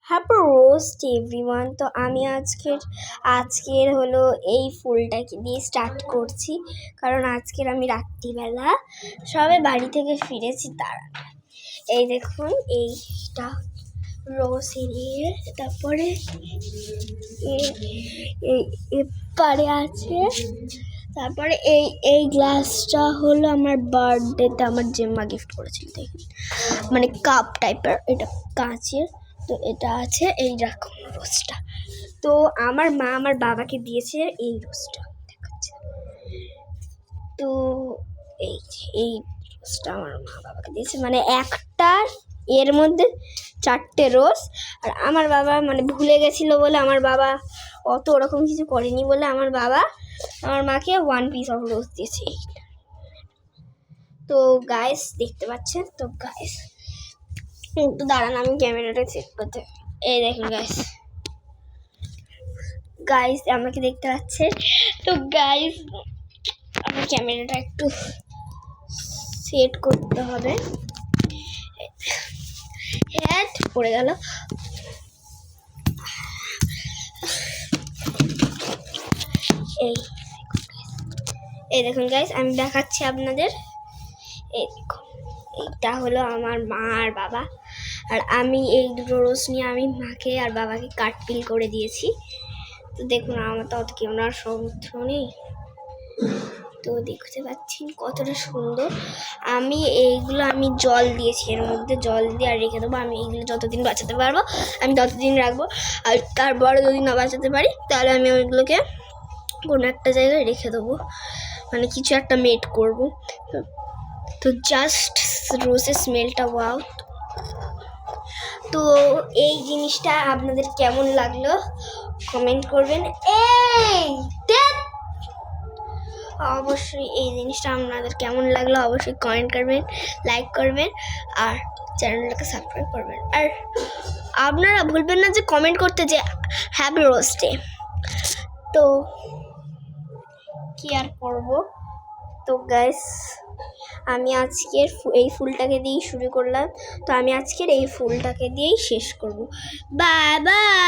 Happy roast everyone. তো আমি আজকের হলো এই ফুলটাকে দিয়ে স্টার্ট করছি, কারণ আজকের আমি রাত্রিবেলা সবে বাড়ি থেকে ফিরেছি। তারা এই দেখুন, এইটা রোজ এরিয়ে, তারপরে এপারে আছে, তারপরে এই গ্লাসটা হলো আমার বার্থডেতে আমার জেম্মা গিফট করেছিল। দেখুন, মানে কাপ টাইপের, এটা কাঁচের। তো এটা আছে এই রকম রোজটা। তো আমার মা আমার বাবাকে দিয়েছে এই রোজটা, দেখাচ্ছে। তো এই রোজটা আমার মা বাবাকে দিয়েছে, মানে একটা এর মধ্যে 4টে রোজ। আর আমার বাবা মানে ভুলে গেছিলো বলে, আমার বাবা অত ওরকম কিছু করেনি বলে আমার বাবা আমার মাকে 1 পিস অফ রোজ দিয়েছে। তো গাইস দেখতে পাচ্ছেন, তো গাইস একটু দাঁড়ান, আমি ক্যামেরাটা চেক করতে। এই দেখুন গাইস আমাকে দেখতে পাচ্ছেন। তো গাইস আমার ক্যামেরাটা একটু সেট করতে হবে। হ্যাট পড়ে গেল। এই দেখুন গাইস, আমি দেখাচ্ছি আপনাদের। এই দেখুন, এইটা হলো আমার মা আর বাবা, আর আমি এই দুটো রোজ নিয়ে আমি মাকে আর বাবাকে কাটপিল করে দিয়েছি। তো দেখুন, আমার তো অত ক্যামেরার সামর্থ্য নেই, তো দেখতে পাচ্ছি কতটা সুন্দর। আমি জল দিয়েছি, এর মধ্যে জল দিয়ে আর রেখে দেবো। আমি এইগুলো যতদিন বাঁচাতে পারবো আমি ততদিন রাখবো, আর তারপরে যদি না বাঁচাতে পারি তাহলে আমি ওইগুলোকে কোনো একটা জায়গায় রেখে দেবো, মানে কিছু একটা মেড করবো। তো জাস্ট রোজের স্মেলটা ওয়াও। তো এই জিনিসটা আপনাদের কেমন লাগলো কমেন্ট করবেন। অবশ্যই এই জিনিসটা আপনাদের কেমন লাগলো অবশ্যই কমেন্ট করবেন, লাইক করবেন, আর চ্যানেলটাকে সাবস্ক্রাইব করবেন। আর আপনারা ভুলবেন না যে কমেন্ট করতে, যে হ্যাপি রোস্টে। তো কি আর করবো। তো গাইস আমি আজকের এই ফুলটাকে দিয়েই শুরু করলাম, তো আমি আজকের এই ফুলটাকে দিয়েই শেষ করব। Bye bye.